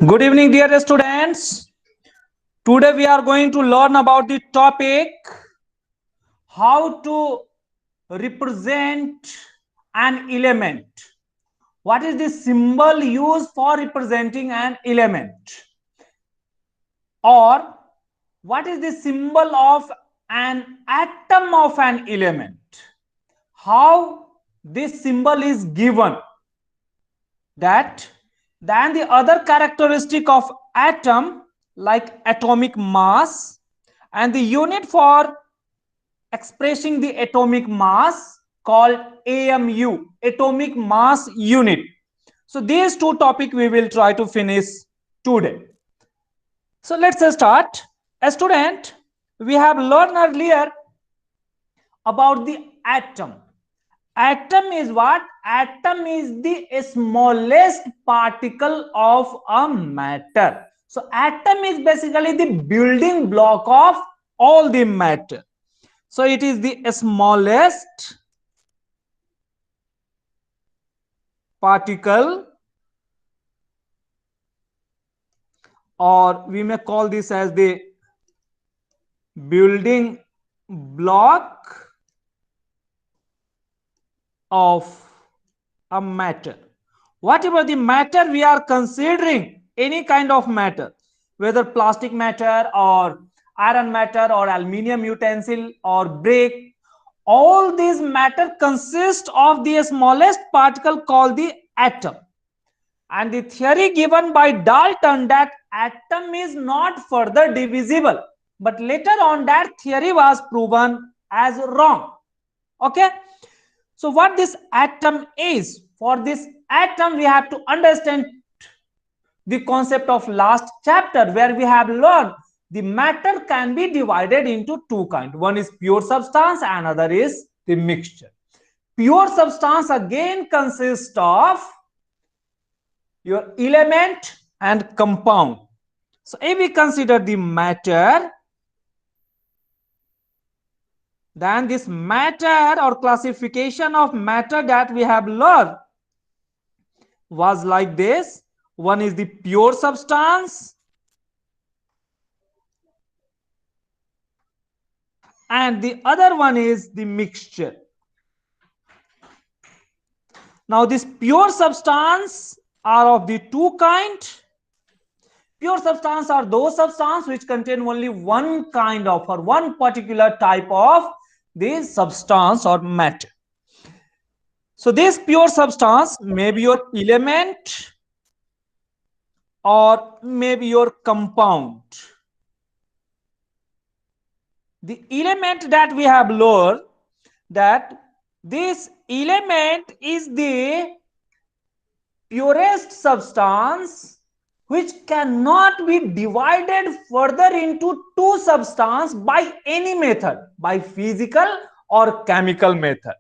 Good evening, dear students. Today we are going to learn about the topic how to represent an element. What is the symbol used for representing an element? Or what is the symbol of an atom of an element? How this symbol is given? That then the other characteristic of atom like atomic mass and the unit for expressing the atomic mass called AMU, atomic mass unit. So these two topics we will try to finish today. So let's start. A student, we have learned earlier about the atom. Atom is what? Atom is the smallest particle of a matter. So atom is basically the building block of all the matter. So it is the smallest particle, or we may call this as the building block of a matter. Whatever the matter we are considering, any kind of matter, whether plastic matter or iron matter or aluminium utensil or brick, all these matter consist of the smallest particle called the atom. And the theory given by Dalton that atom is not further divisible, but later on that theory was proven as wrong. Okay. So what this atom is, for this atom we have to understand the concept of last chapter where we have learned the matter can be divided into two kinds. One is pure substance and another is the mixture. Pure substance again consists of your element and compound. So if we consider the matter, then this matter or classification of matter that we have learned was like this. One is the pure substance and the other one is the mixture. Now this pure substance are of the two kinds. Pure substance are those substances which contain only one kind of or one particular type of this substance or matter. So this pure substance may be your element or maybe your compound. The element that we have learned, that this element is the purest substance which cannot be divided further into two substances by any method, by physical or chemical method.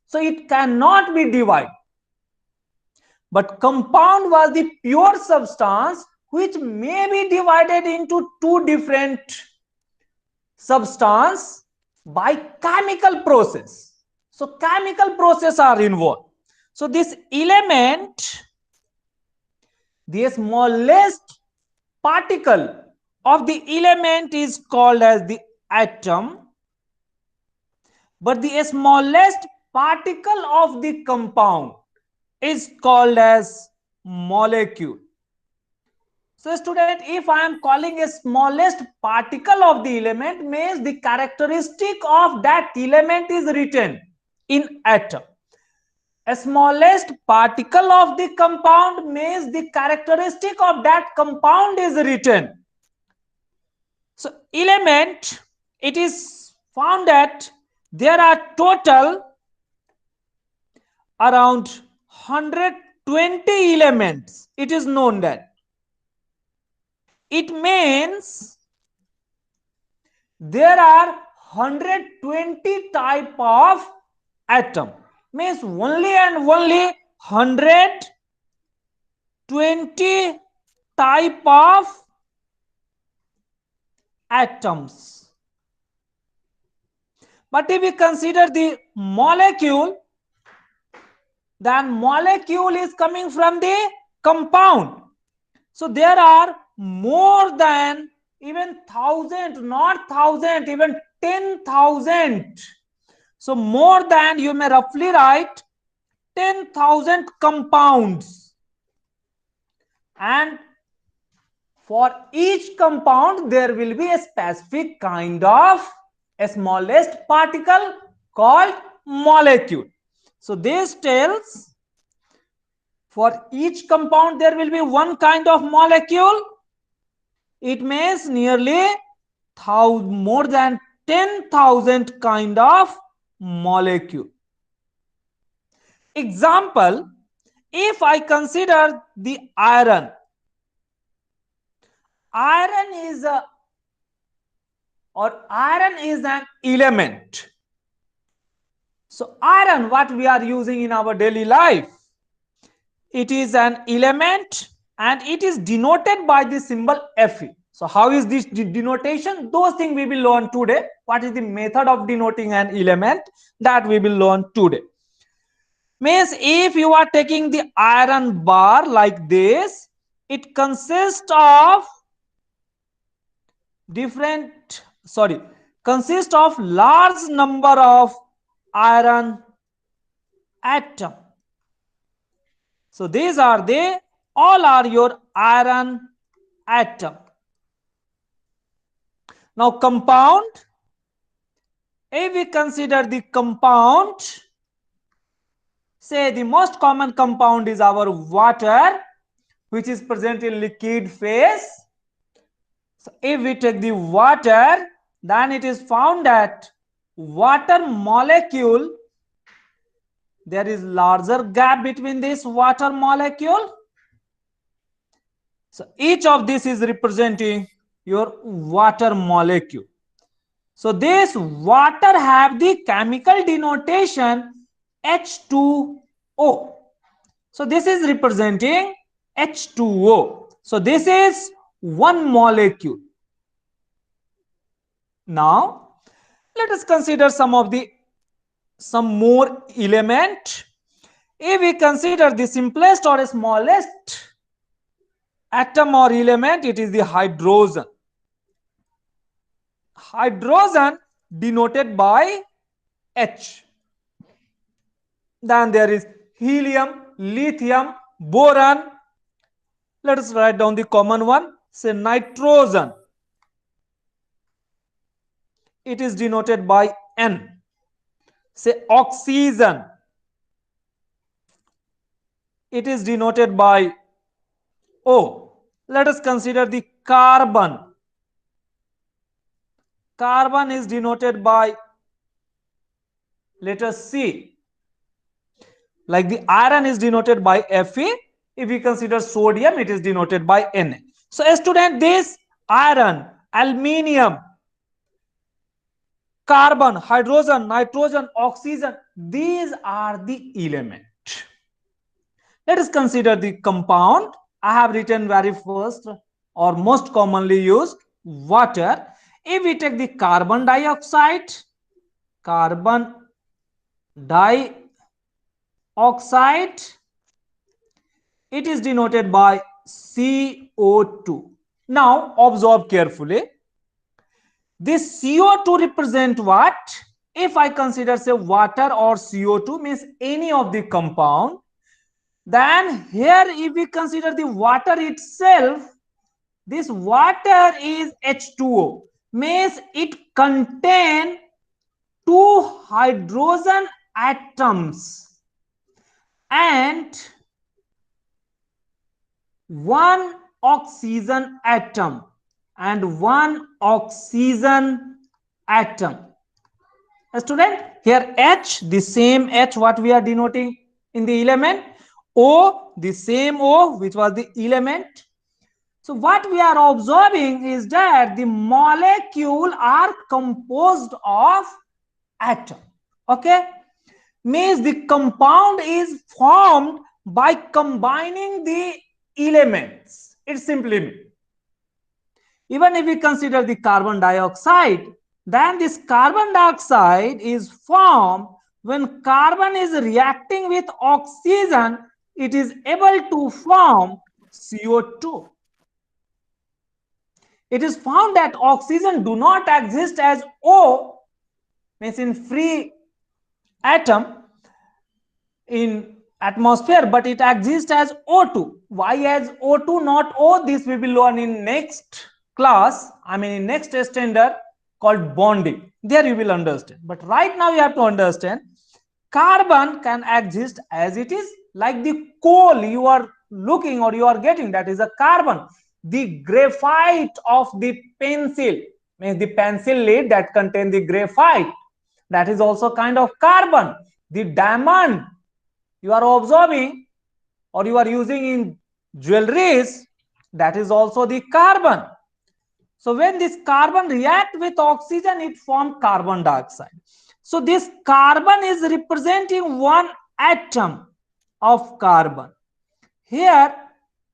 So it cannot be divided. But compound was the pure substance which may be divided into two different substances by chemical process. So chemical process are involved. So this element, the smallest particle of the element is called as the atom, but the smallest particle of the compound is called as molecule. So student, if I am calling a smallest particle of the element, means the characteristic of that element is written in atom. A smallest particle of the compound means the characteristic of that compound is written. So element, it is found that there are total around 120 elements. It is known that. It means there are 120 type of atom. Means only and only 120 type of atoms. But if we consider the molecule, then molecule is coming from the compound. So there are more than even 1,000, not 1,000, even 10,000. So more than, you may roughly write 10,000 compounds, and for each compound there will be a specific kind of a smallest particle called molecule. So this tells for each compound there will be one kind of molecule. It means nearly more than 10,000 kind of molecule. Example, if I consider the iron is a iron is an element. So iron, what we are using in our daily life, it is an element and it is denoted by the symbol Fe. So how is this denotation? Those things we will learn today. What is the method of denoting an element? That we will learn today. Means if you are taking the iron bar like this, it consists of large number of iron atom. So these are all are your iron atom. Now compound, if we consider the compound, say the most common compound is our water, which is present in liquid phase. So if we take the water, then it is found that water molecule, there is larger gap between this water molecule. So each of this is representing your water molecule. So this water have the chemical denotation H2O. So this is representing H2O. So this is one molecule. Now let us consider some more element. If we consider the simplest or smallest atom or element, it is the hydrogen. Hydrogen denoted by H. Then there is helium, lithium, boron. Let us write down the common one. Say nitrogen. It is denoted by N. Say oxygen. It is denoted by O. Let us consider the carbon. Carbon is denoted by letter C. Like the iron is denoted by Fe. If we consider sodium, it is denoted by Na. So student, this iron, aluminium, carbon, hydrogen, nitrogen, oxygen, these are the elements. Let us consider the compound. I have written very first or most commonly used water. If we take the carbon dioxide, it is denoted by CO2. Now observe carefully. This CO2 represent what? If I consider say water or CO2 means any of the compound, then here if we consider the water itself, this water is H2O, means it contains 2 hydrogen atoms and 1 oxygen atom and 1 oxygen atom. Student, here H, the same H what we are denoting in the element, O, the same O which was the element. So what we are observing is that the molecule are composed of atom. Okay, means the compound is formed by combining the elements. It simply means, even if we consider the carbon dioxide, then this carbon dioxide is formed when carbon is reacting with oxygen, it is able to form CO2. it is found that oxygen do not exist as O, means in free atom in atmosphere, but it exists as O2. Why as O2 not O? This we will learn in next class, I mean in next standard called bonding. There you will understand. But right now you have to understand carbon can exist as it is, like the coal you are looking or you are getting, that is a carbon. The graphite of the pencil, means the pencil lead that contain the graphite, that is also kind of carbon. The diamond you are observing or you are using in jewelries, that is also the carbon. So when this carbon react with oxygen, it forms carbon dioxide. So this carbon is representing one atom of carbon. Here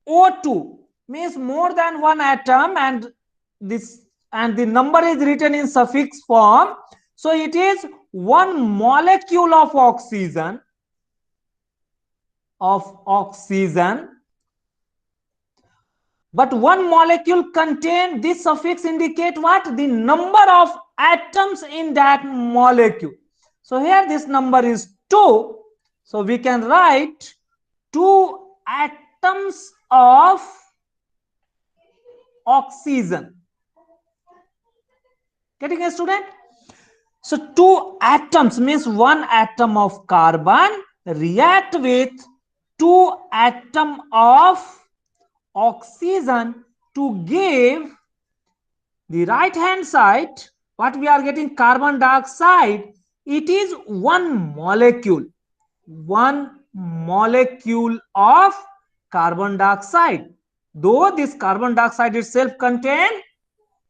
O2 means more than one atom, and the number is written in suffix form. So it is one molecule of oxygen, but one molecule contain this suffix indicate what? The number of atoms in that molecule. So here this number is 2. So we can write 2 atoms of oxygen. Getting a student? So 2 atoms means one atom of carbon react with 2 atom of oxygen to give the right hand side. What we are getting? Carbon dioxide. It is one molecule of carbon dioxide. Though this carbon dioxide itself contain,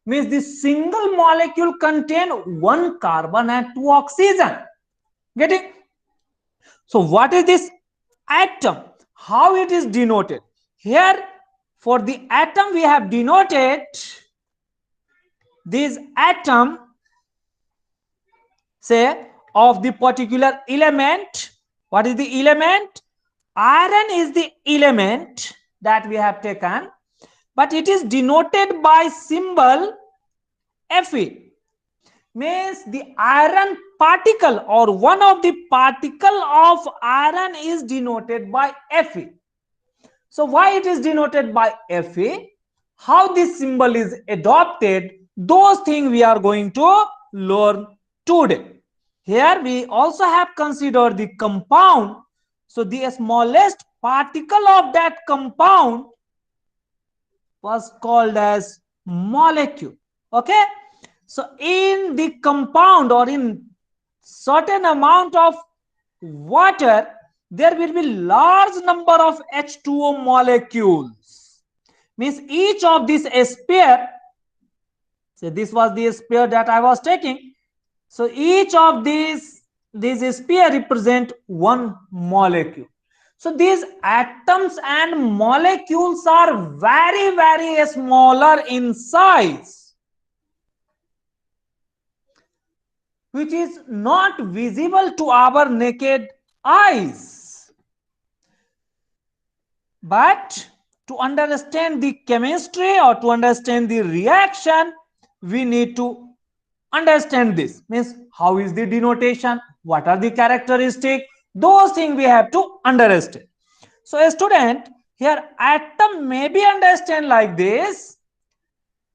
means this single molecule contain one carbon and 2 oxygen. Getting? So what is this atom? How it is denoted? Here for the atom we have denoted this atom, say, of the particular element. What is the element? Iron is the element that we have taken, but it is denoted by symbol Fe. Means the iron particle or one of the particle of iron is denoted by Fe. So why it is denoted by Fe? How this symbol is adopted? Those things we are going to learn today. Here we also have considered the compound. So the smallest particle of that compound was called as molecule. Okay. So in the compound or in certain amount of water, there will be large number of H2O molecules. Means each of this sphere, so this was the sphere that I was taking. So each of these sphere represent one molecule. So these atoms and molecules are very, very smaller in size, which is not visible to our naked eyes. But to understand the chemistry or to understand the reaction, we need to understand this. Means how is the denotation? What are the characteristics? Those things we have to understand. So a student, here atom may be understand like this.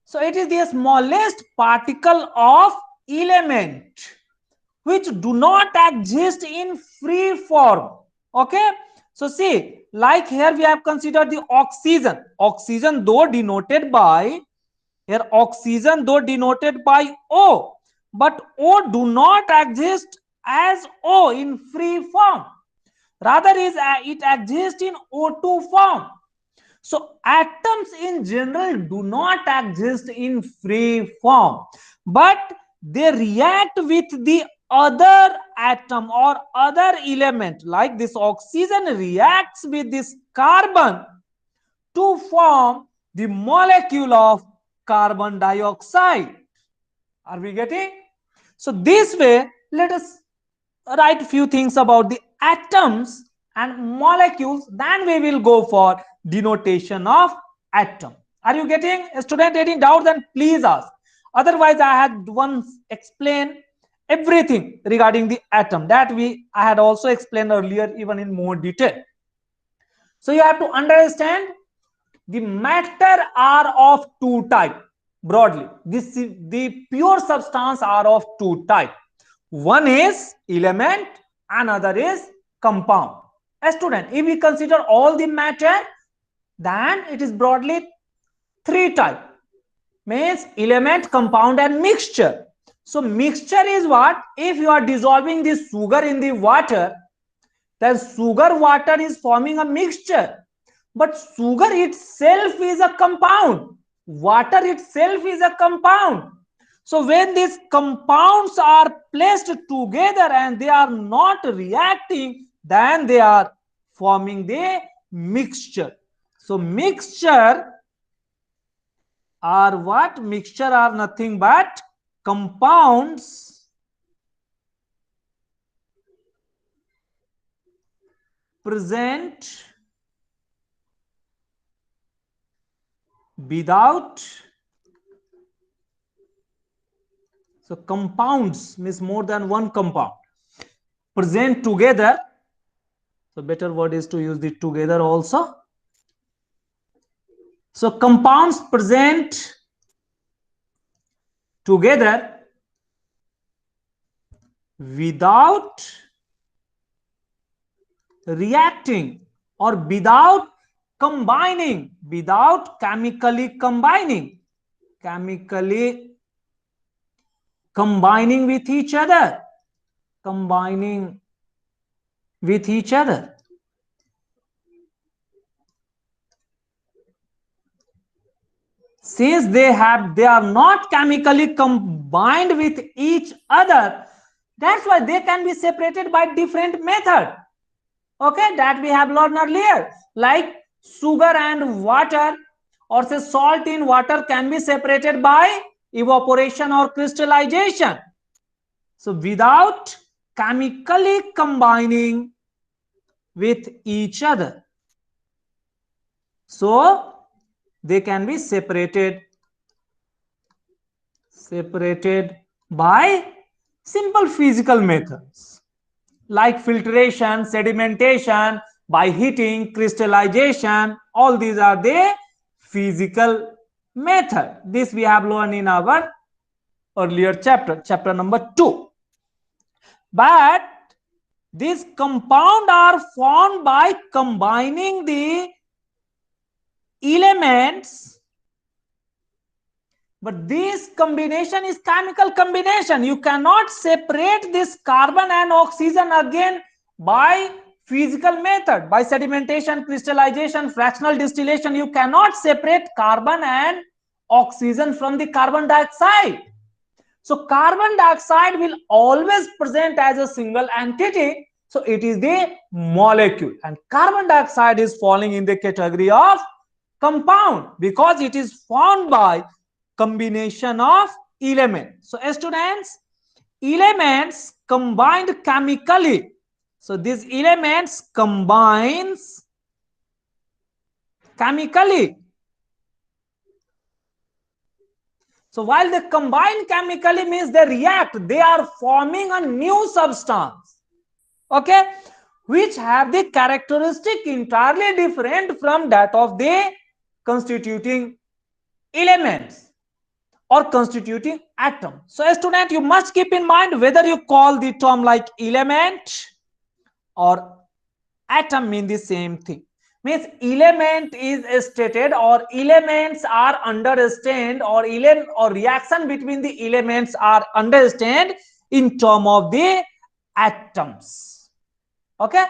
So it is the smallest particle of element which do not exist in free form. Okay. So see, like here we have considered the oxygen. Oxygen though denoted by, here oxygen though denoted by O, but O do not exist as O in free form. Rather it exists in O2 form. So atoms in general do not exist in free form, but they react with the other atom or other element, like this oxygen reacts with this carbon to form the molecule of carbon dioxide. Are we getting? So this way, let us write a few things about the atoms and molecules, then we will go for denotation of atom. Are you getting, student, any doubt? Then please ask. Otherwise, I had once explained everything regarding the atom that I had also explained earlier, even in more detail. So you have to understand the matter are of two types. Broadly, the pure substance are of two types. One is element, another is compound. A student, if we consider all the matter, then it is broadly three types. Means element, compound and mixture. So mixture is what? If you are dissolving the sugar in the water, then sugar water is forming a mixture. But sugar itself is a compound. Water itself is a compound. So when these compounds are placed together and they are not reacting, then they are forming the mixture. So mixture are what? Mixture are nothing but compounds present without. So compounds means more than one compound present together. So better word is to use the together also. So compounds present together without reacting or without combining, without chemically combining with each other, combining with each other. Since they are not chemically combined with each other, that's why they can be separated by different method. Okay, that we have learned earlier, like sugar and water, or say salt in water can be separated by evaporation or crystallization. So without chemically combining with each other, so they can be separated by simple physical methods like filtration, sedimentation, by heating, crystallization. All these are the physical method. This we have learned in our earlier chapter number 2. But these compounds are formed by combining the elements, but this combination is chemical combination. You cannot separate this carbon and oxygen again by physical method, by sedimentation, crystallization, fractional distillation. You cannot separate carbon and oxygen from the carbon dioxide. So carbon dioxide will always present as a single entity. So it is the molecule, and carbon dioxide is falling in the category of compound because it is formed by combination of elements. So students, elements combined chemically. So these elements combines chemically. So while they combine chemically means they react, they are forming a new substance, okay, which have the characteristic entirely different from that of the constituting elements or constituting atom. So student, you must keep in mind whether you call the term like element or atom mean the same thing. Means element is stated, or elements are understood, or reaction between the elements are understood in term of the atoms. Okay,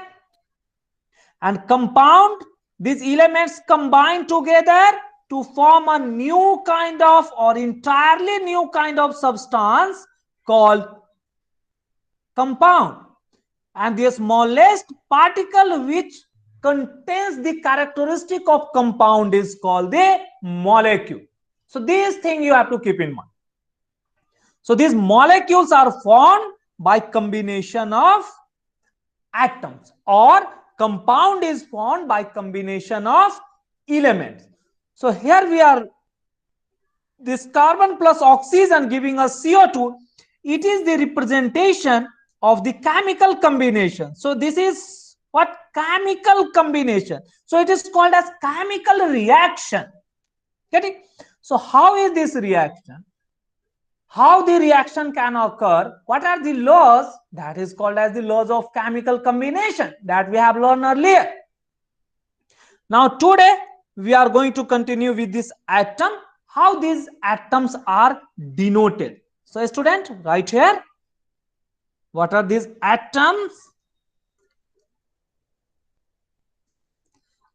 and compound, these elements combine together to form a new kind of or entirely new kind of substance called compound, and the smallest particle which contains the characteristic of compound is called the molecule. So this thing you have to keep in mind. So these molecules are formed by combination of atoms, or compound is formed by combination of elements. So here we are this carbon plus oxygen giving us CO2, it is the representation of the chemical combination. So this is what? Chemical combination. So it is called as chemical reaction. Getting? So how is this reaction? How the reaction can occur? What are the laws? That is called as the laws of chemical combination that we have learned earlier. Now today we are going to continue with this atom, how these atoms are denoted. So student, right here, what are these atoms?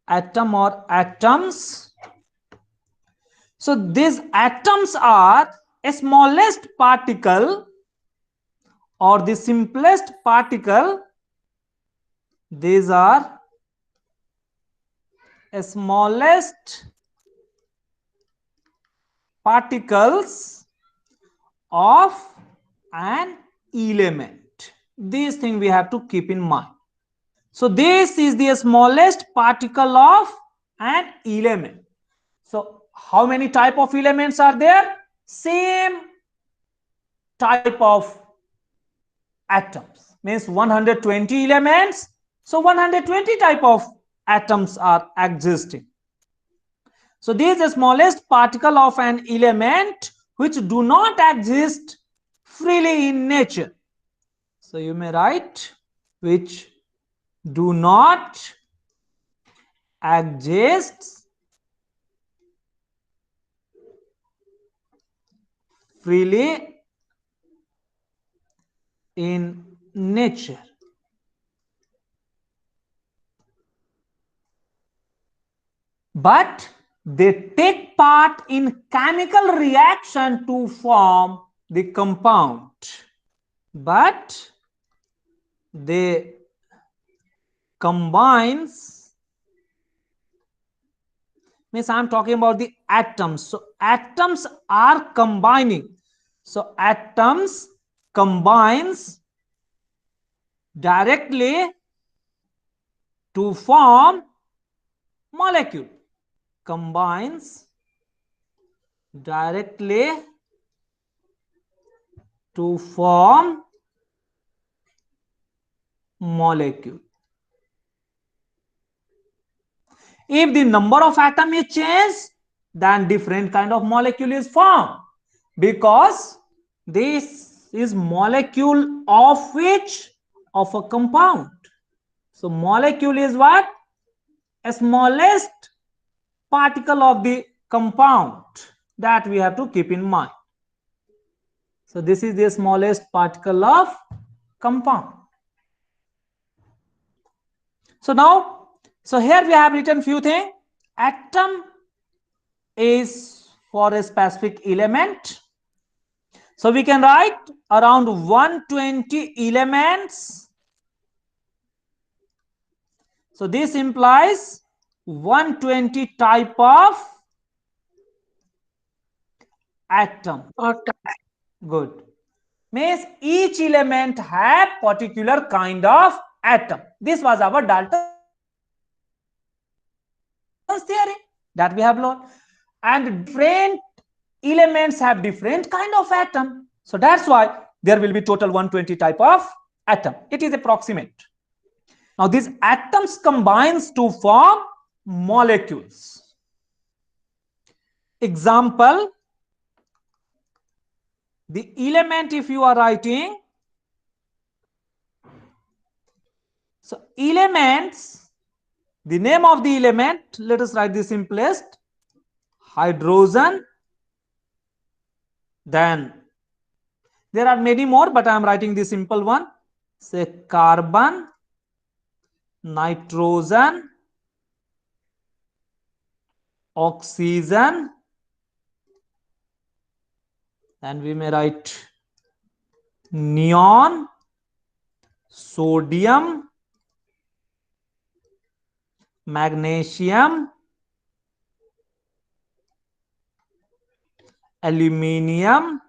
Atom or atoms. So these atoms are a smallest particle or the simplest particle. These are a smallest particles of an element. This thing we have to keep in mind. So this is the smallest particle of an element. So how many type of elements are there? Same type of atoms, means 120 elements. So 120 type of atoms are existing. So this is the smallest particle of an element which do not exist freely in nature. So you may write which do not exist freely in nature. But they take part in chemical reaction to form the compound. But they combines, means I am talking about the atoms. So atoms are combining. So atoms combines directly to form molecule. Combines directly to form molecule. If the number of atom is changed, then different kind of molecule is formed, because this is molecule of which? Of a compound. So molecule is what? A smallest particle of the compound, that we have to keep in mind. So this is the smallest particle of compound. So now, so here we have written few things. Atom is for a specific element. So we can write around 120 elements. So this implies 120 type of atom. Good. Means each element have particular kind of atom. This was our Dalton's theory that we have learned. And different elements have different kind of atom. So that's why there will be total 120 type of atom. It is approximate. Now these atoms combines to form molecules. Example, the element, if you are writing, so elements, the name of the element, let us write the simplest, hydrogen. Then there are many more, but I am writing the simple one. Say carbon, nitrogen, oxygen, and we may write neon, sodium, magnesium, aluminium.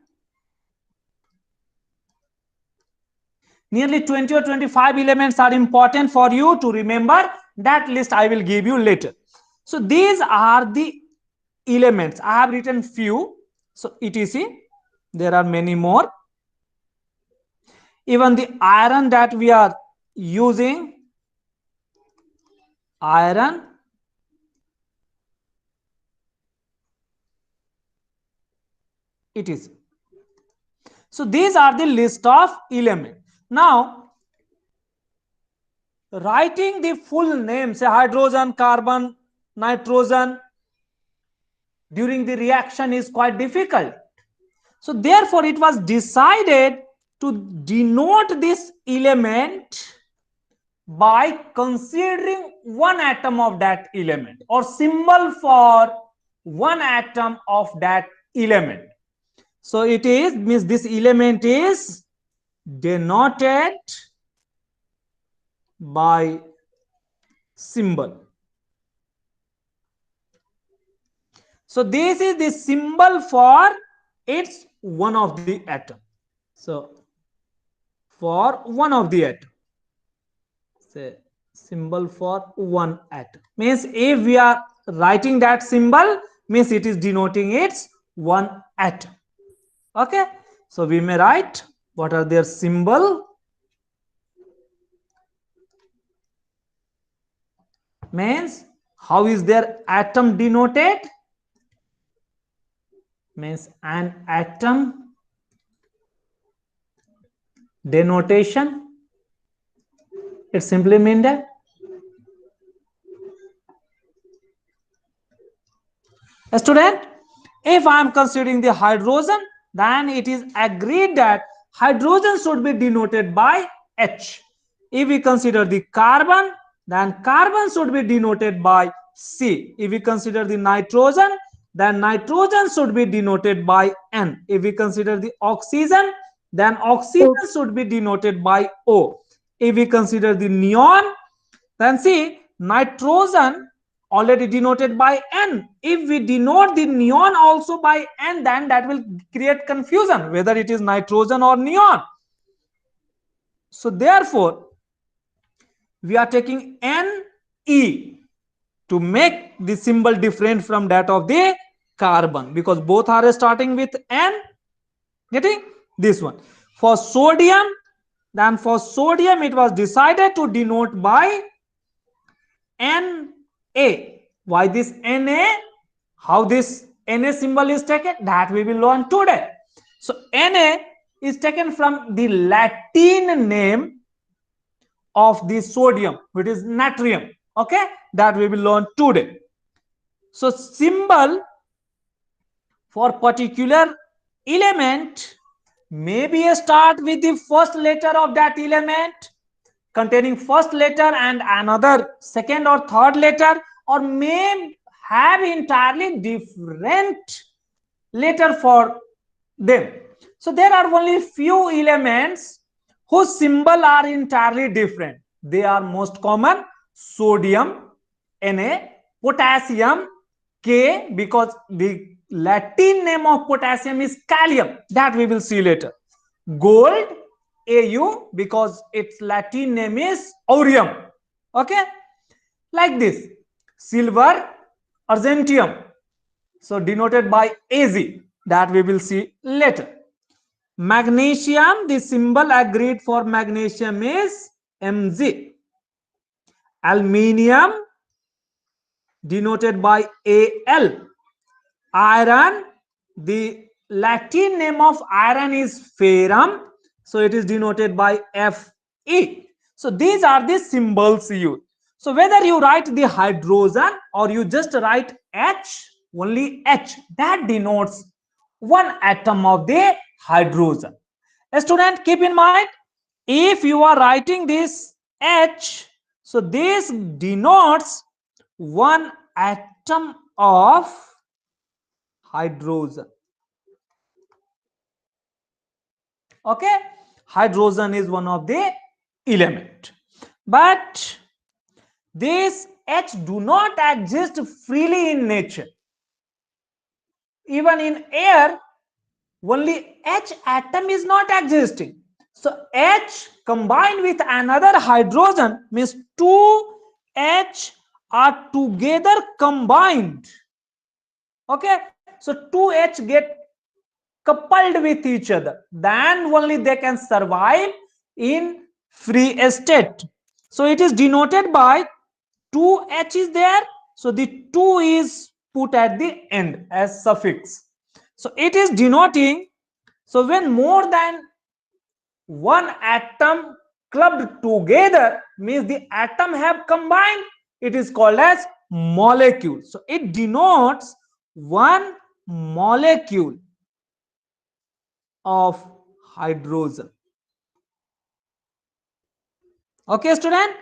Nearly 20 or 25 elements are important for you to remember. That list I will give you later. So these are the elements. I have written few. So etc. There are many more. Even the iron that we are using, iron, it is. So these are the list of elements. Now, writing the full name, say hydrogen, carbon, nitrogen, during the reaction is quite difficult. So therefore, it was decided to denote this element by considering one atom of that element or symbol for one atom of that element. So it is means this element is denoted by symbol. So this is the symbol for its one of the atom. So for one of the atom, say symbol for one atom means if we are writing that symbol means it is denoting its one atom. Okay, so we may write what are their symbol, means how is their atom denoted, means an atom denotation, it simply means that a student, if I am considering the hydrogen, then it is agreed that hydrogen should be denoted by H. If we consider the carbon, then carbon should be denoted by C. If we consider the nitrogen, then nitrogen should be denoted by N. If we consider the oxygen, then oxygen should be denoted by O. If we consider the neon, then see nitrogen already denoted by N. If we denote the neon also by N, then that will create confusion whether it is nitrogen or neon. So therefore, we are taking Ne to make the symbol different from that of the carbon because both are starting with N. Getting this one. For sodium, then for sodium it was decided to denote by Na. Why this Na? How this Na symbol is taken? That we will learn today. So Na is taken from the Latin name of the sodium, which is natrium. Okay, that we will learn today. So symbol for particular element maybe start with the first letter of that element containing first letter and another second or third letter, or may have entirely different letter for them. So there are only few elements whose symbol are entirely different. They are most common: sodium, Na, potassium, K, because the Latin name of potassium is kalium, that we will see later. Gold, Au, because its Latin name is aureum. Okay, like this. Silver, argentium, so denoted by Az, that we will see later. Magnesium, the symbol agreed for magnesium is Mg. Aluminium, denoted by Al. Iron, the Latin name of iron is ferrum, so it is denoted by Fe. So these are the symbols used. So whether you write the hydrogen or you just write H, only H, that denotes one atom of the hydrogen. A student, keep in mind, if you are writing this H, so this denotes one atom of hydrogen. Okay, hydrogen is one of the element, but this H do not exist freely in nature. Even in air, only H atom is not existing. So H combined with another hydrogen means two H are together combined. Okay, so 2H get coupled with each other, then only they can survive in free state. So it is denoted by 2h is there, so the 2 is put at the end as suffix. So it is denoting, so when more than one atom clubbed together means the atom have combined, it is called as molecule. So it denotes one molecule of hydrogen. Okay, student?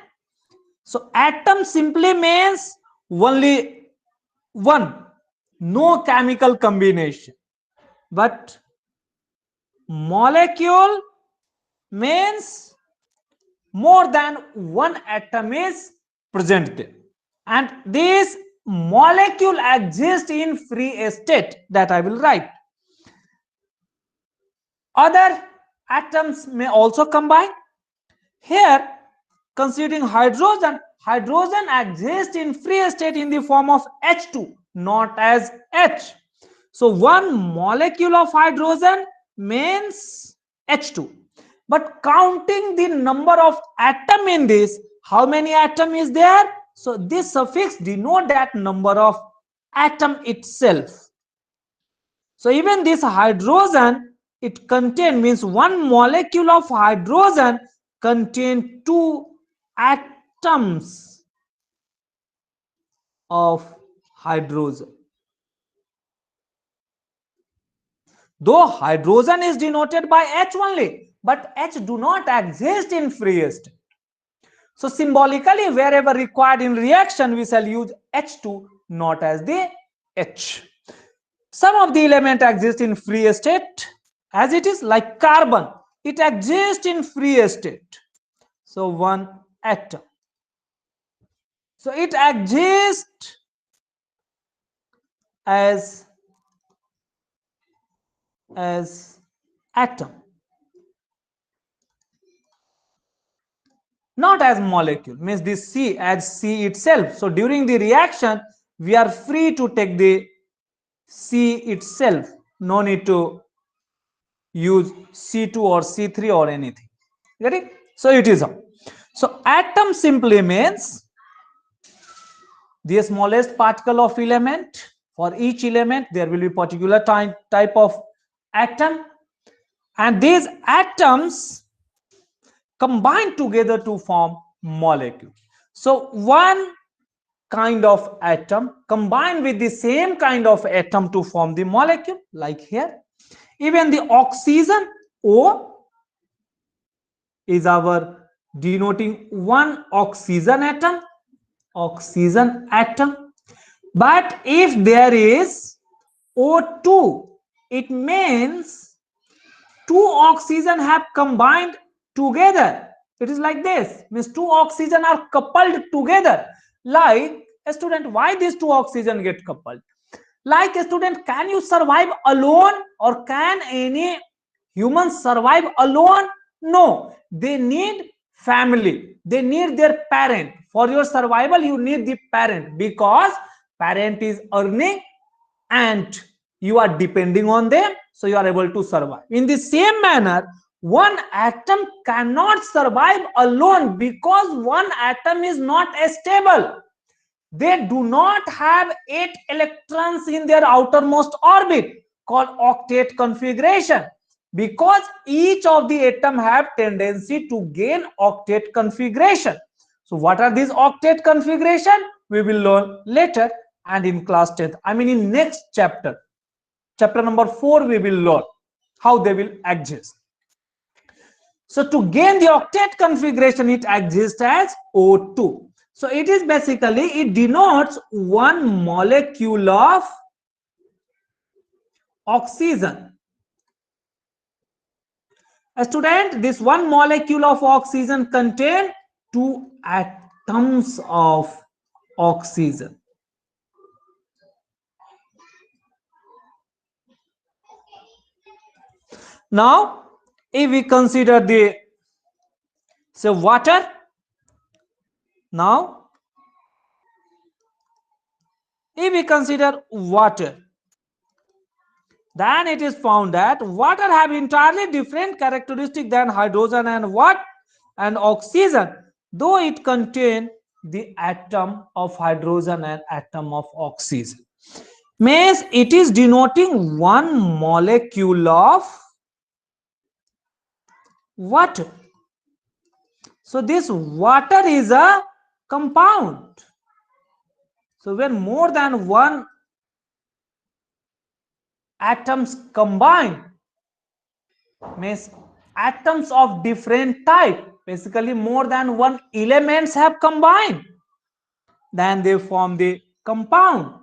So atom simply means only one, no chemical combination. But molecule means more than one atom is present there. And this molecule exists in free state, that I will write. Other atoms may also combine. Here, considering hydrogen, hydrogen exists in free state in the form of H2, not as H. So one molecule of hydrogen means H2. But counting the number of atom in this, how many atom is there? So this suffix denote that number of atom itself. So even this hydrogen, it contain, means one molecule of hydrogen contain two atoms of hydrogen. Though hydrogen is denoted by H only, but H do not exist in free state. So symbolically, wherever required in reaction, we shall use H2, not as the H. Some of the elements exist in free state as it is, like carbon. It exists in free state. So one atom. So it exists as atom, not as molecule, means this C as C itself. So during the reaction, we are free to take the C itself, no need to use C2 or C3 or anything. Get it? So it is. So atom simply means the smallest particle of element. For each element, there will be particular type of atom, and these atoms combine together to form molecule. So one kind of atom combined with the same kind of atom to form the molecule, like here. Even the oxygen, O, is our denoting one oxygen atom. But if there is O2, it means two oxygen have combined together. It is like this, means two oxygen are coupled together. Like a student, why these two oxygen get coupled? Like a student, can you survive alone, or can any human survive alone? No, they need family, they need their parent. For your survival, you need the parent, because parent is earning and you are depending on them, so you are able to survive. In the same manner, one atom cannot survive alone, because one atom is not stable. They do not have 8 electrons in their outermost orbit, called octet configuration, because each of the atom have tendency to gain octet configuration. So what are these octet configuration? We will learn later, and in class 10th, I mean in next chapter number 4, we will learn how they will exist. So to gain the octet configuration, it exists as O2. So it is basically, it denotes one molecule of oxygen. A student, this one molecule of oxygen contain two atoms of oxygen. Now, if we consider the, say, water, now if we consider water, then it is found that water have entirely different characteristic than hydrogen and what and oxygen, though it contain the atom of hydrogen and atom of oxygen. Means it is denoting one molecule of water. So this water is a compound. So when more than one atoms combine, means atoms of different type, basically more than one elements have combined, then they form the compound.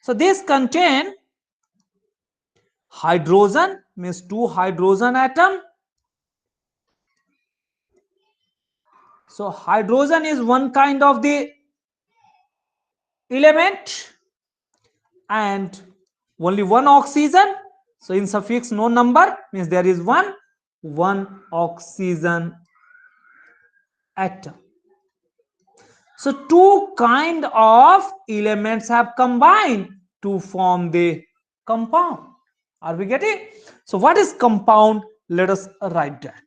So this contain hydrogen, means two hydrogen atom. So hydrogen is one kind of the element and only one oxygen. So in suffix no number means there is one oxygen atom. So two kind of elements have combined to form the compound. Are we getting? So what is compound? Let us write that.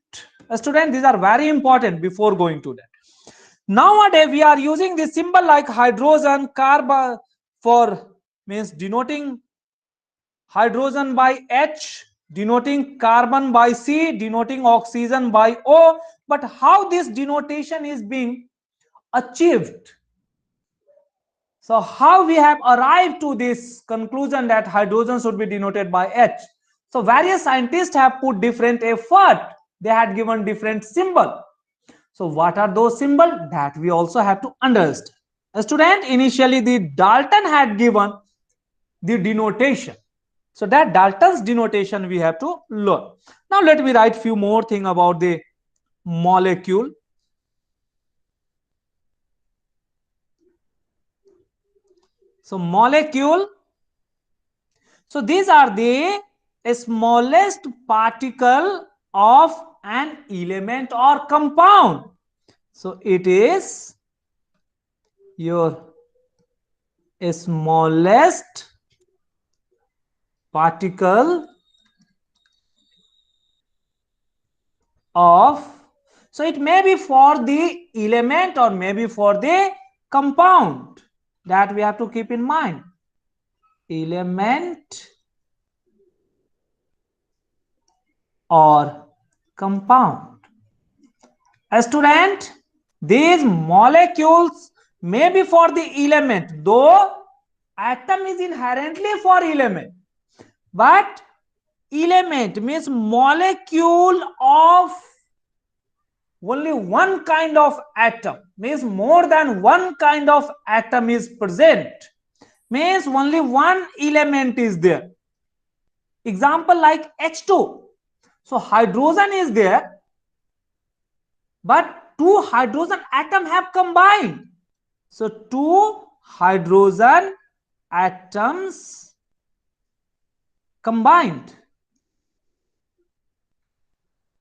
Students, these are very important before going to that. Nowadays we are using the symbol like hydrogen, carbon for means denoting hydrogen by H, denoting carbon by C, denoting oxygen by O. But how this denotation is being achieved? So how we have arrived to this conclusion that hydrogen should be denoted by H? So various scientists have put different effort. They had given different symbol. So what are those symbols? That we also have to understand. A student, initially the Dalton had given the denotation. So that Dalton's denotation we have to learn. Now let me write few more things about the molecule. So molecule. So these are the smallest particle of an element or compound. So it is your smallest particle of, so it may be for the element or maybe for the compound, that we have to keep in mind. Element or compound. A student, these molecules may be for the element, though atom is inherently for element, but element means molecule of only one kind of atom, means more than one kind of atom is present, means only one element is there. Example like H2. So hydrogen is there, but two hydrogen atom have combined. So two hydrogen atoms combined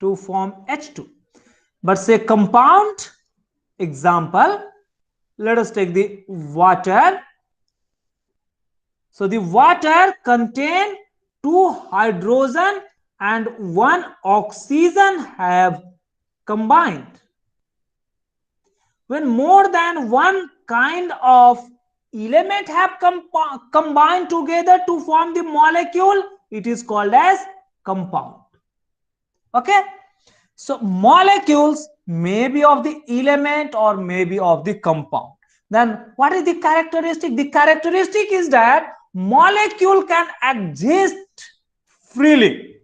to form H2. But say compound, example, let us take the water. So the water contain two hydrogen and one oxygen have combined. When more than one kind of element have combined together to form the molecule, it is called as compound. Okay. So molecules may be of the element or may be of the compound. Then what is the characteristic? The characteristic is that molecule can exist freely.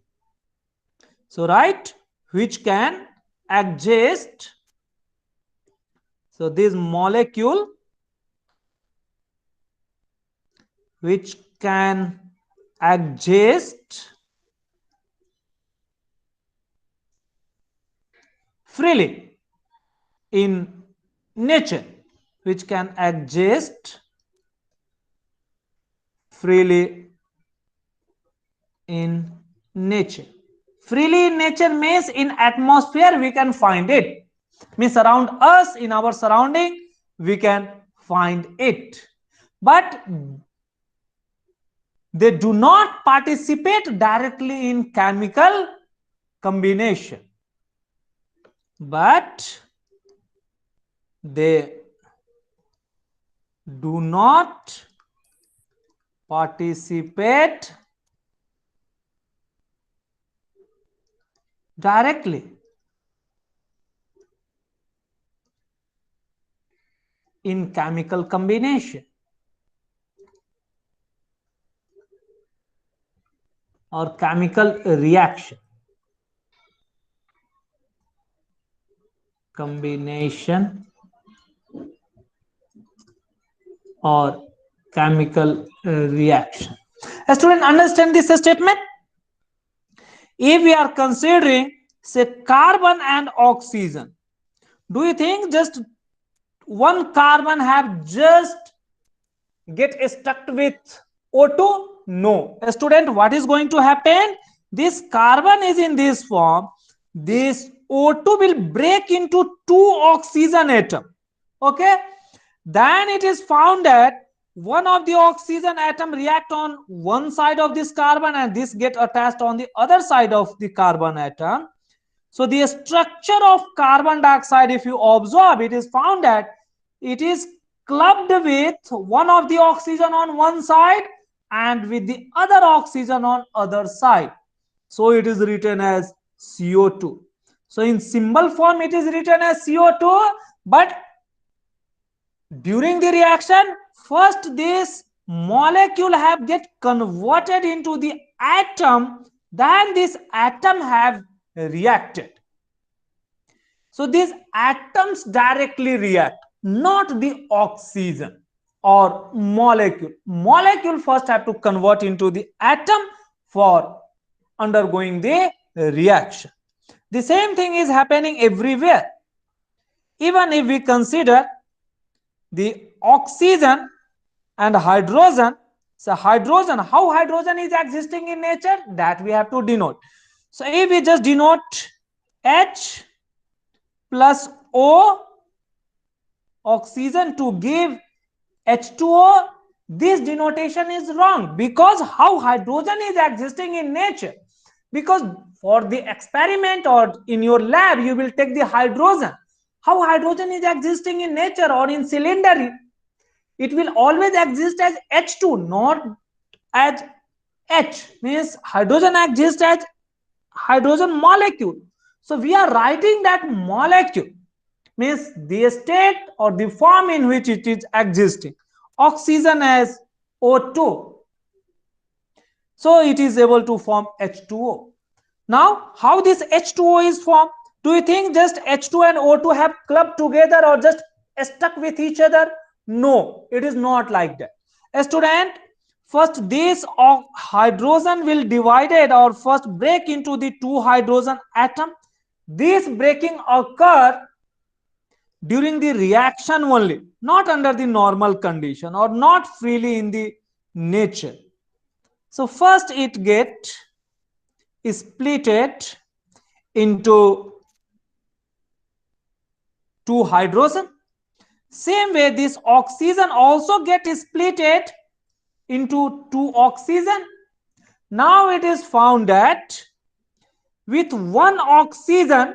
So right, which can exist. So this molecule which can exist freely in nature, which can exist freely in nature. Freely in nature means in atmosphere we can find it, means around us, in our surrounding we can find it. But they do not participate directly in chemical combination, but they do not participate directly in chemical combination or chemical reaction. Combination or chemical reaction. A student, understand this statement? If we are considering, say, carbon and oxygen, do you think just one carbon have just get stuck with O2? No. A student, what is going to happen? This carbon is in this form. This O2 will break into two oxygen atom. Okay. Then it is found that one of the oxygen atom react on one side of this carbon and this get attached on the other side of the carbon atom. So the structure of carbon dioxide, if you observe, it is found that it is clubbed with one of the oxygen on one side and with the other oxygen on other side. So it is written as CO2. So in symbol form it is written as CO2, but during the reaction, first this molecule have get converted into the atom, then this atom have reacted. So these atoms directly react, not the oxygen or molecule. Molecule first have to convert into the atom for undergoing the reaction. The same thing is happening everywhere. Even if we consider the oxygen and hydrogen, so hydrogen, how hydrogen is existing in nature, that we have to denote. So if we just denote H plus O oxygen to give H2O, this denotation is wrong, because how hydrogen is existing in nature? Because for the experiment or in your lab you will take the hydrogen. How hydrogen is existing in nature or in cylinder? It will always exist as H2, not as H. Means hydrogen exists as hydrogen molecule. So we are writing that molecule, means the state or the form in which it is existing. Oxygen as O2. So it is able to form H2O. Now, how this H2O is formed? Do you think just H2 and O2 have clubbed together or just stuck with each other? No, it is not like that. A student, first this hydrogen will divided or first break into the two hydrogen atom. This breaking occur during the reaction only, not under the normal condition or not freely in the nature. So first it get splitted into two hydrogen. Same way this oxygen also get splitted into two oxygen. Now it is found that with one oxygen,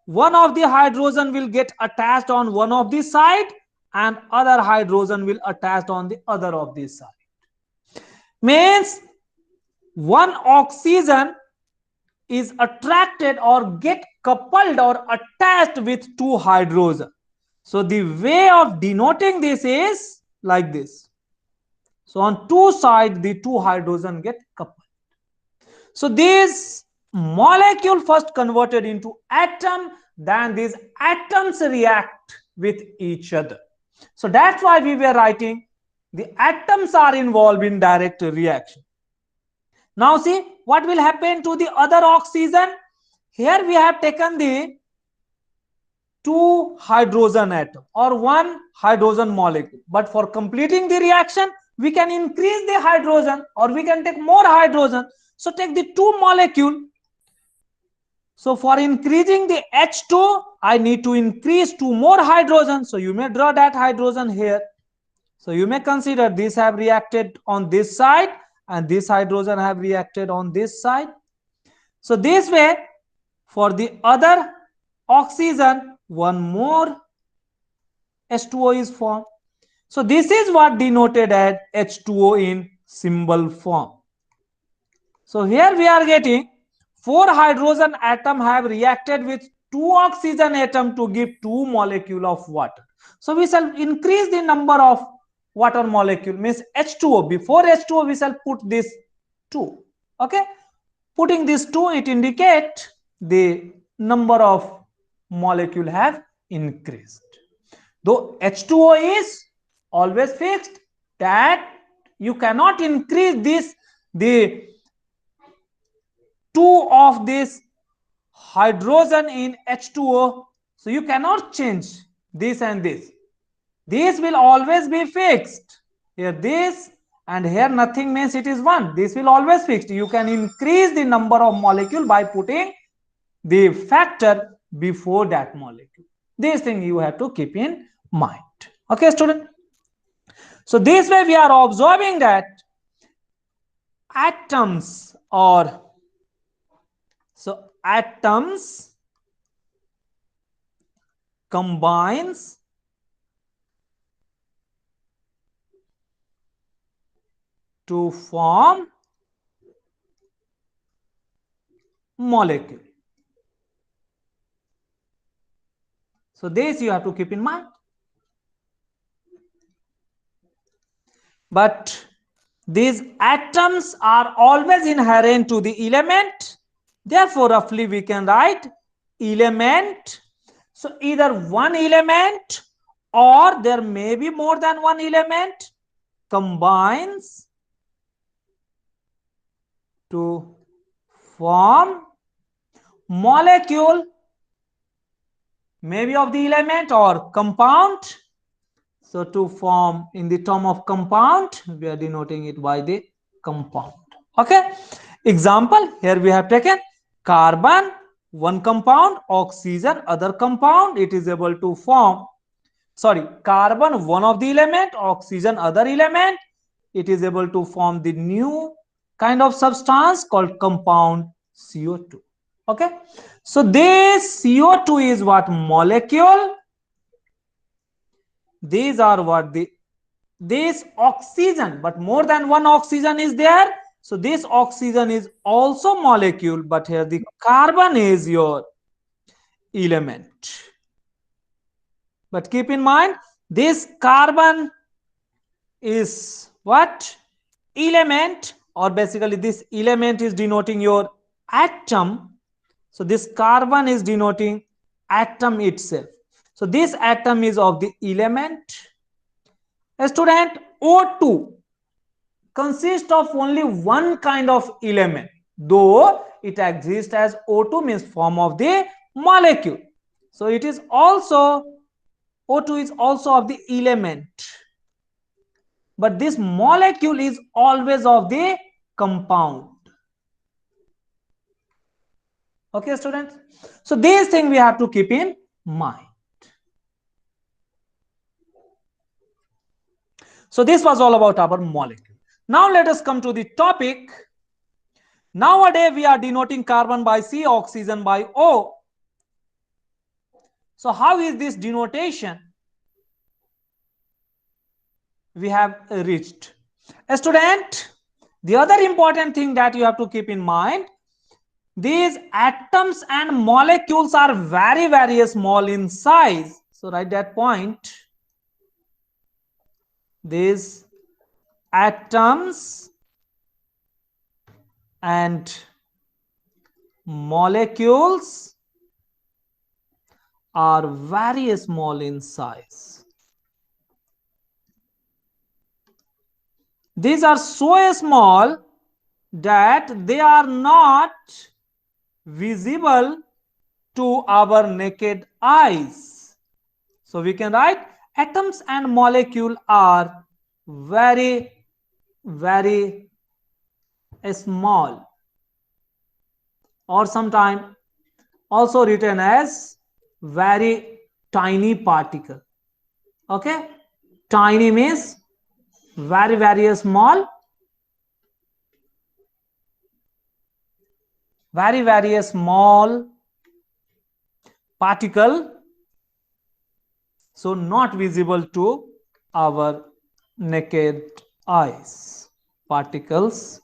one of the hydrogen will get attached on one of the side and other hydrogen will attached on the other of the side. Means one oxygen is attracted or get coupled or attached with two hydrogen. So the way of denoting this is like this. So on two sides the two hydrogen get coupled. So this molecule first converted into atom, then these atoms react with each other. So that's why we were writing the atoms are involved in direct reaction. Now see what will happen to the other oxygen. Here we have taken the two hydrogen atom or one hydrogen molecule, but for completing the reaction we can increase the hydrogen or we can take more hydrogen. So take the two molecule. So for increasing the H2, I need to increase two more hydrogen. So you may draw that hydrogen here. So you may consider these have reacted on this side and this hydrogen have reacted on this side. So this way, for the other oxygen, one more H2O is formed. So this is what denoted as H2O in symbol form. So here we are getting 4 hydrogen atom have reacted with 2 oxygen atom to give 2 molecule of water. So we shall increase the number of water molecule, means H2O. Before H2O we shall put this 2. Okay, putting this 2, it indicate the number of molecule have increased. Though H2O is always fixed, that you cannot increase this, the 2 of this hydrogen in H2O. So you cannot change this and this. This will always be fixed. Here this and here nothing, means it is 1. This will always fixed. You can increase the number of molecule by putting the factor before that molecule. This thing you have to keep in mind. Okay, student. So this way we are observing that atoms combines to form molecule. So this you have to keep in mind. But these atoms are always inherent to the element. Therefore, roughly we can write element. So either one element or there may be more than one element combines to form molecule, maybe of the element or compound. So to form in the term of compound, we are denoting it by the compound. Okay. Example, here we have taken carbon, one compound, oxygen, other compound. It is able to form, carbon, one of the element, oxygen, other element. It is able to form the new kind of substance called compound CO2. Okay. So this CO2 is what molecule. These are what this oxygen, but more than one oxygen is there. So this oxygen is also molecule, but here the carbon is your element. But keep in mind, this carbon is what? Element, or basically this element is denoting your atom. So this carbon is denoting atom itself. So this atom is of the element. A student, O2 consists of only one kind of element, though it exists as O2, means form of the molecule. So it is also, O2 is also of the element, but this molecule is always of the compound. Okay, students. So this thing we have to keep in mind. So this was all about our molecule. Now let us come to the topic. Nowadays we are denoting carbon by C, oxygen by O. So how is this denotation we have reached? A student, the other important thing that you have to keep in mind, these atoms and molecules are very, very small in size. So write that point. These atoms and molecules are very small in size. These are so small that they are not visible to our naked eyes. So we can write atoms and molecule are very, very small, or sometimes also written as very tiny particle. Okay, tiny means very, very small, very small particle, so not visible to our naked eyes, particles,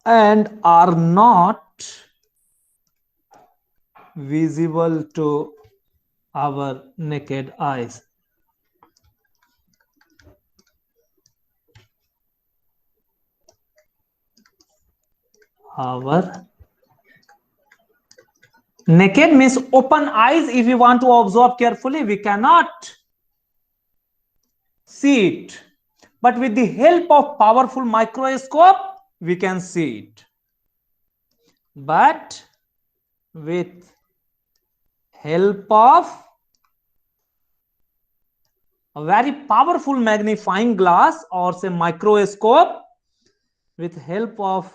and are not visible to our naked eyes. Our naked means open eyes. If we want to observe carefully, we cannot see it, but with the help of powerful microscope we can see it. But with help of a very powerful magnifying glass or say microscope, with help of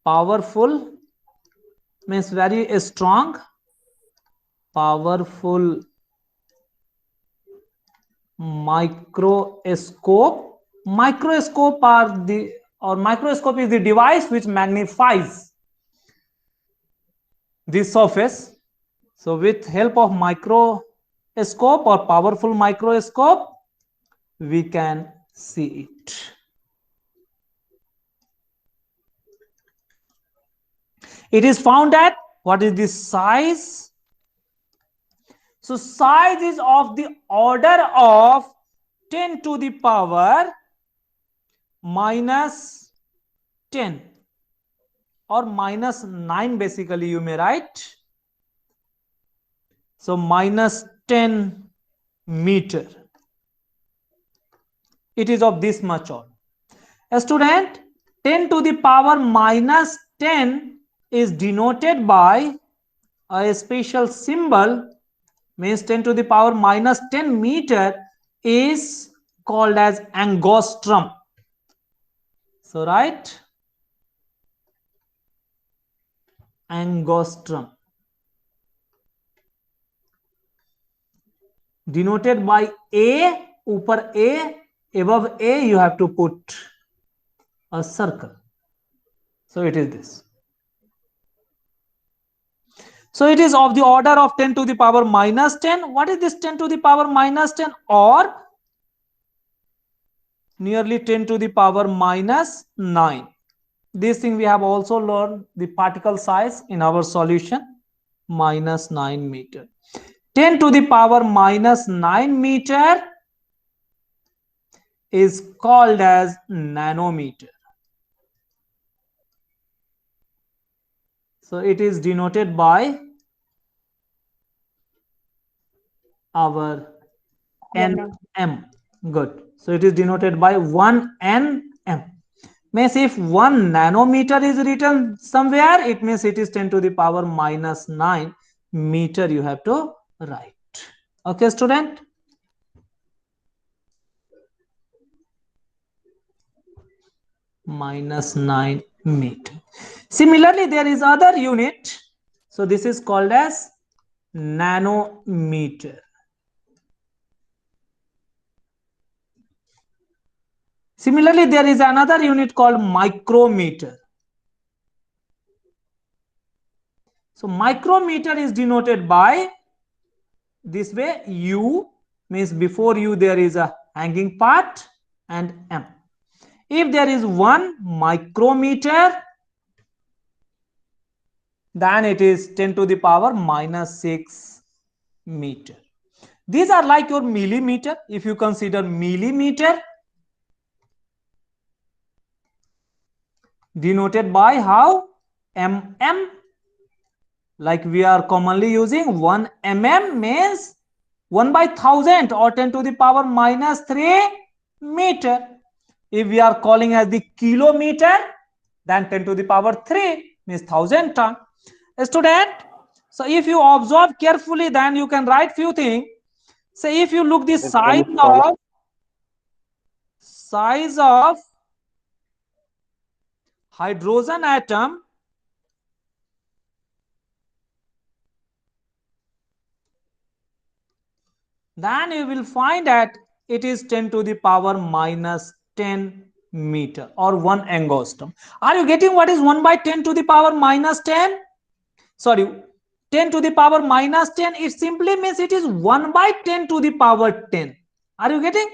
powerful means very strong, powerful microscope. Microscope is the device which magnifies the surface. So with help of microscope or powerful microscope we can see it. It is found at what is the size? So size is of the order of 10 to the power minus 10 or minus 9, basically you may write. So minus 10 meter. It is of this much order. A student, 10 to the power minus 10 is denoted by a special symbol, means 10 to the power minus 10 meter is called as angstrom. So right, angstrom, denoted by A, upper A, above A you have to put a circle. So it is this. So it is of the order of 10 to the power minus 10. What is this 10 to the power minus 10? Or nearly 10 to the power minus 9. This thing we have also learned the particle size in our solution, minus 9 meter. 10 to the power minus 9 meter is called as nanometer. So it is denoted by our nm. Good. So it is denoted by 1 nm. Means if 1 nanometer is written somewhere, it means it is 10 to the power minus 9 meter you have to write. Okay, student? Minus 9 meter. Similarly, there is other unit. So this is called as nanometer. Similarly, there is another unit called micrometer. So micrometer is denoted by this way. U means before U there is a hanging part and M. If there is 1 micrometer, then it is 10 to the power minus 6 meter. These are like your millimeter. If you consider millimeter, denoted by how? Mm. Like we are commonly using 1 mm means 1 by 1000 or 10 to the power minus 3 meter. If we are calling as the kilometer, then 10 to the power 3 means 1000 ton. Student, so if you observe carefully, then you can write few things. So if you look the size of hydrogen atom, then you will find that it is 10 to the power minus 10 meter or 1 angstrom. Are you getting what is 1 by 10 to the power minus 10? Sorry, 10 to the power minus 10. It simply means it is 1 by 10 to the power 10. Are you getting?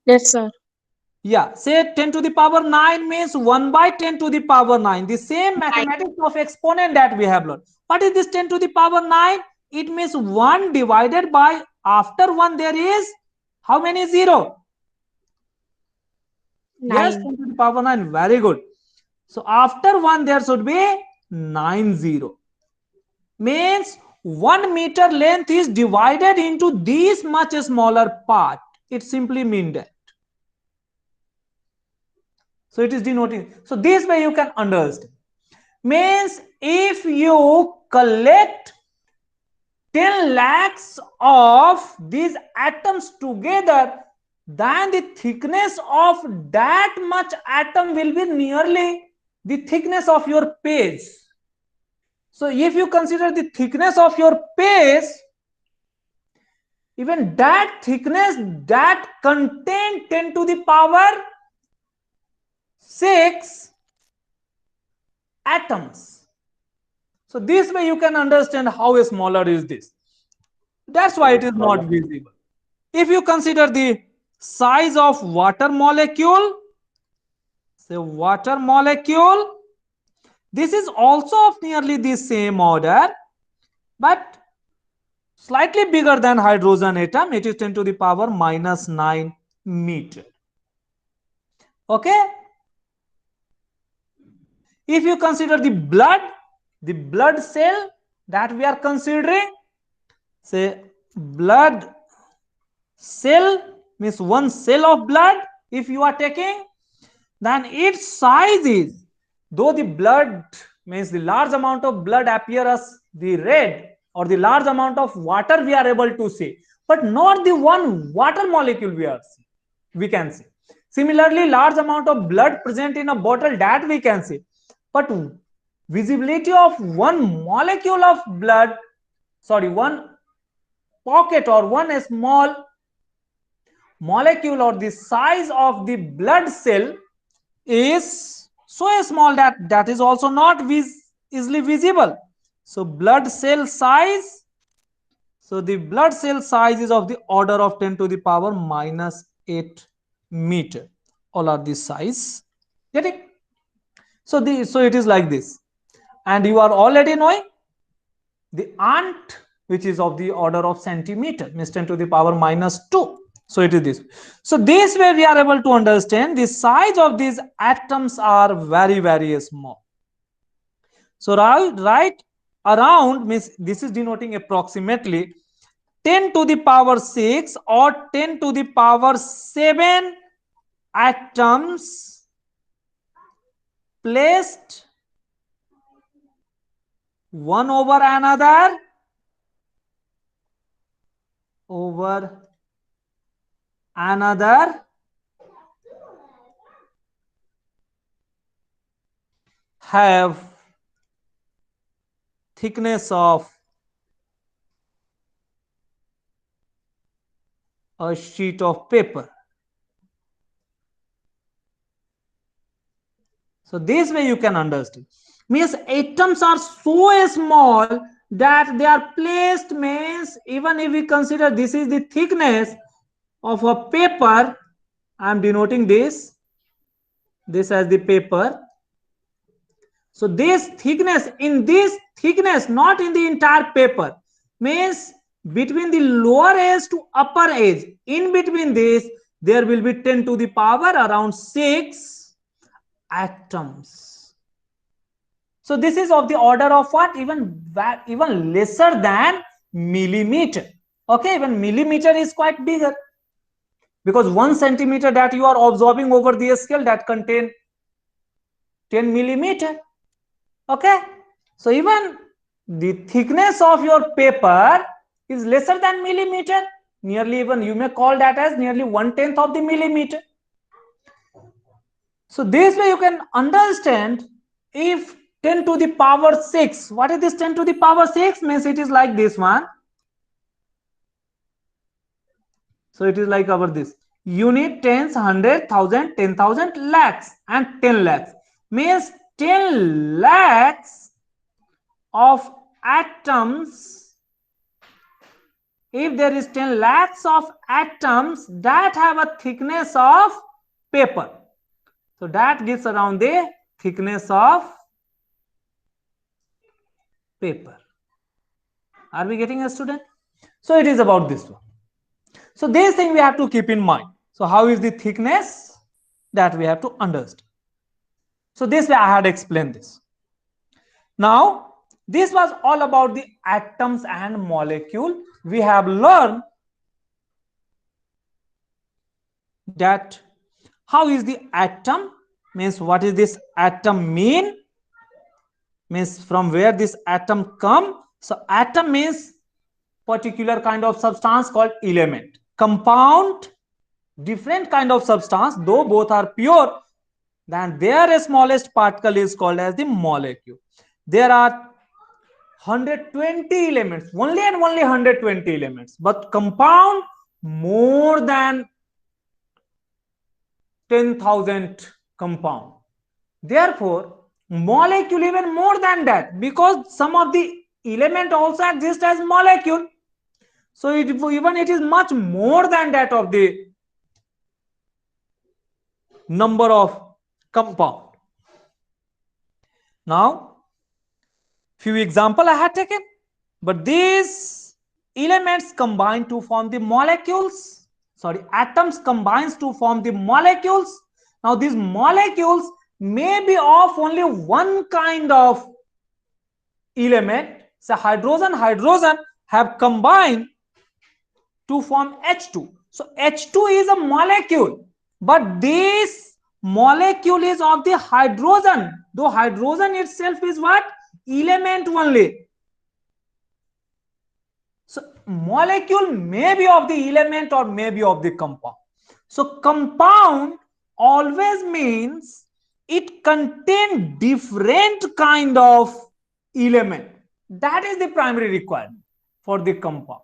Yes, sir. Yeah, say 10 to the power 9 means 1 by 10 to the power 9. The same mathematics of exponent that we have learned. What is this 10 to the power 9? It means 1 divided by, after 1 there is how many 0? Yes, 9. 10 to the power 9. Very good. So after 1 there should be 9 0. Means 1 meter length is divided into this much smaller part. It simply means that. So it is denoting. So this way you can understand. Means if you collect 10 lakhs of these atoms together, then the thickness of that much atom will be nearly the thickness of your page. So if you consider the thickness of your page, even that thickness that contain 10 to the power 6 atoms. So this way you can understand how smaller is this. That's why it is not visible. If you consider the size of water molecule, say water molecule, this is also of nearly the same order, but slightly bigger than hydrogen atom. It is 10 to the power minus 9 meter. Okay. If you consider the blood cell that we are considering, say blood cell means one cell of blood if you are taking, then its size is, though the blood means the large amount of blood appear as the red or the large amount of water we are able to see, but not the one water molecule we can see. Similarly, large amount of blood present in a bottle that we can see, but visibility of one molecule of blood, sorry, one pocket or one small molecule or the size of the blood cell is so small that that is also not easily visible. So blood cell size, so the blood cell size is of the order of 10 to the power minus 8 meter. All are this size. Get it? So it is like this. And you are already knowing the ant, which is of the order of centimeter, means 10 to the power minus 2. So it is this. So this way we are able to understand the size of these atoms are very, very small. So right around means this is denoting approximately 10 to the power 6 or 10 to the power 7 atoms placed one over another have thickness of a sheet of paper. So this way you can understand. Means atoms are so small that they are placed, means even if we consider this is the thickness of a paper, I am denoting this as the paper. So this thickness, in this thickness, not in the entire paper, means between the lower edge to upper edge, in between this, there will be 10 to the power around 6 atoms. So this is of the order of what? Even lesser than millimeter. Okay, even millimeter is quite bigger, because 1 centimeter that you are observing over the scale that contain 10 millimeter. Okay, so even the thickness of your paper is lesser than millimeter, nearly, even you may call that as nearly 1/10 of the millimeter. So this way you can understand, if 10 to the power 6, what is this 10 to the power 6? Means it is like this one. So it is like our this. unit, tens, 100, 1000, 10,000, lakhs, and 10 lakhs. Means 10 lakhs of atoms. If there is 10 lakhs of atoms that have a thickness of paper, so that gives around the thickness of paper. Are we getting a student? So it is about this one. So this thing we have to keep in mind. So how is the thickness? That we have to understand. So this way I had explained this. Now this was all about the atoms and molecule. We have learned that how is the atom, means what is this atom mean, means from where this atom come. So atom means particular kind of substance called element. Compound, different kind of substance, though both are pure, then their smallest particle is called as the molecule. There are 120 elements, only and only 120 elements, but compound more than 10,000 compound. Therefore molecule even more than that, because some of the element also exist as molecule. So even it is much more than that of the number of compound. Now few example I had taken, but these elements combine to form the molecules, sorry, atoms combines to form the molecules. Now these molecules may be of only one kind of element. So hydrogen have combined to form H2. So H2 is a molecule, but this molecule is of the hydrogen, though hydrogen itself is what? Element only. So molecule may be of the element or may be of the compound. So compound always means it contains different kind of element. That is the primary requirement for the compound.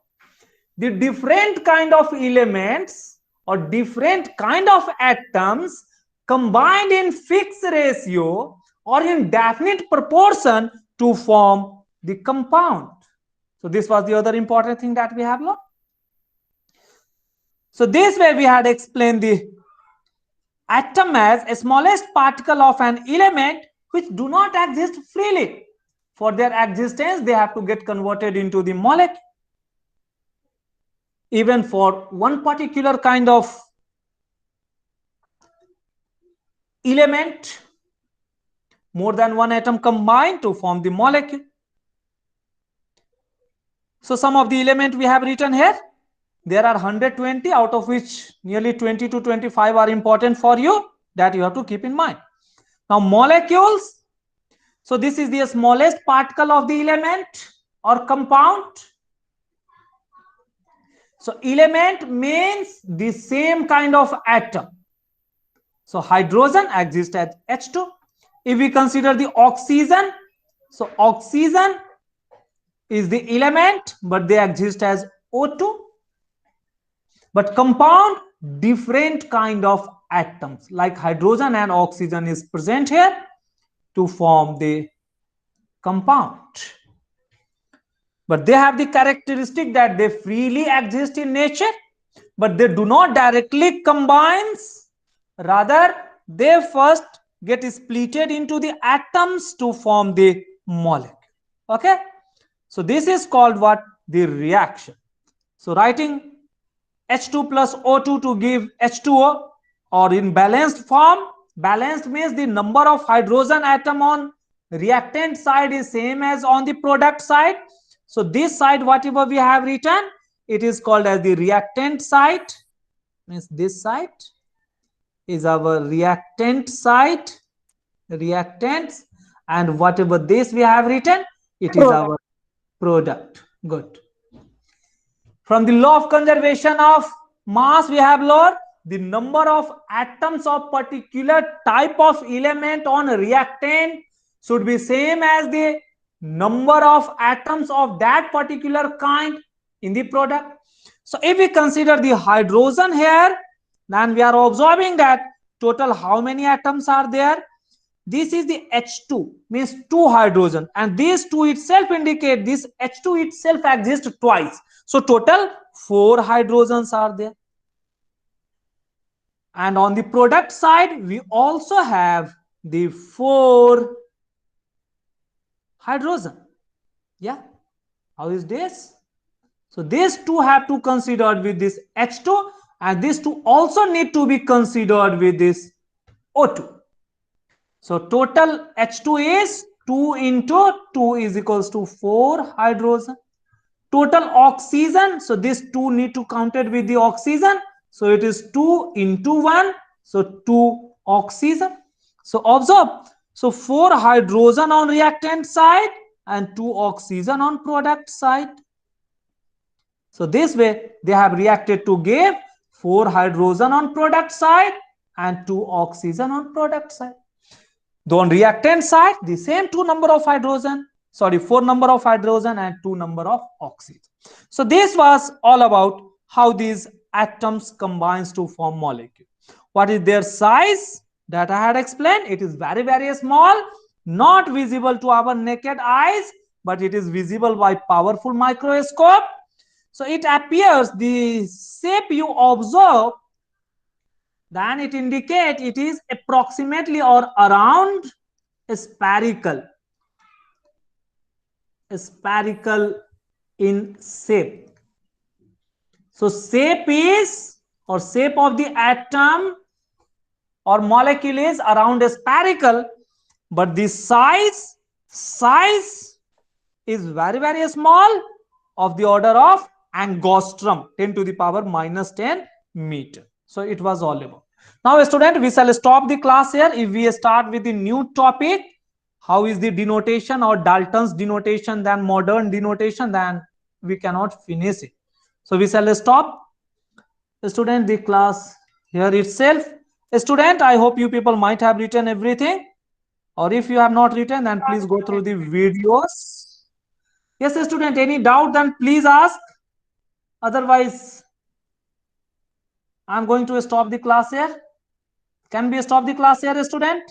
The different kind of elements or different kind of atoms combined in fixed ratio or in definite proportion to form the compound. So this was the other important thing that we have learned. So this way we had explained the atom as a smallest particle of an element which do not exist freely. For their existence, they have to get converted into the molecule. Even for one particular kind of element, more than one atom combine to form the molecule. So some of the element we have written here. There are 120, out of which nearly 20 to 25 are important for you, that you have to keep in mind. Now molecules. So this is the smallest particle of the element or compound. So element means the same kind of atom. So hydrogen exists as H2. If we consider the oxygen, so oxygen is the element, but they exist as O2. But compound, different kind of atoms like hydrogen and oxygen is present here to form the compound. But they have the characteristic that they freely exist in nature, but they do not directly combine. Rather, they first get splitted into the atoms to form the molecule. Okay, so this is called what? The reaction. So writing H2 plus O2 to give H2O, or in balanced form, balanced means the number of hydrogen atom on reactant side is same as on the product side. So this side, whatever we have written, it is called as the reactant side. Means this side is our reactant side, reactants, and whatever this we have written, it is our product. Good. From the law of conservation of mass, we have learned the number of atoms of particular type of element on reactant should be same as the number of atoms of that particular kind in the product. So if we consider the hydrogen here, Then we are observing that total how many atoms are there. This is the H2, means 2 hydrogen, and these 2 itself indicate this H2 itself exists twice. So total 4 hydrogens are there. And on the product side, we also have the 4 hydrogen. Yeah, how is this? So these two have to considered with this H2, and these two also need to be considered with this O2. So total H2 is 2 into 2 is equals to 4 hydrogen. Total oxygen, so this 2 need to counted with the oxygen, so it is 2 into 1, so 2 oxygen. So observe, so 4 hydrogen on reactant side and 2 oxygen on product side. So this way they have reacted to give 4 hydrogen on product side and 2 oxygen on product side. Though on reactant side, the same 2 number of hydrogen, 4 number of hydrogen and 2 number of oxygen. So this was all about how these atoms combines to form molecule. What is their size? That I had explained. It is very, very small, not visible to our naked eyes, but it is visible by powerful microscope. So it appears the shape you observe, then it indicates it is approximately or around spherical in shape. So shape is, or shape of the atom or molecule is around spherical, but the size is very, very small, of the order of angstrom, 10 to the power minus 10 meter. So it was all about. Now student, we shall stop the class here. If we start with the new topic, how is the denotation or Dalton's denotation, then modern denotation, then we cannot finish it. So we shall stop, student, the class here itself. Student, I hope you people might have written everything, or if you have not written, then please go through the videos. Yes, student, any doubt, then please ask. Otherwise, I'm going to stop the class here. Can we stop the class here, student?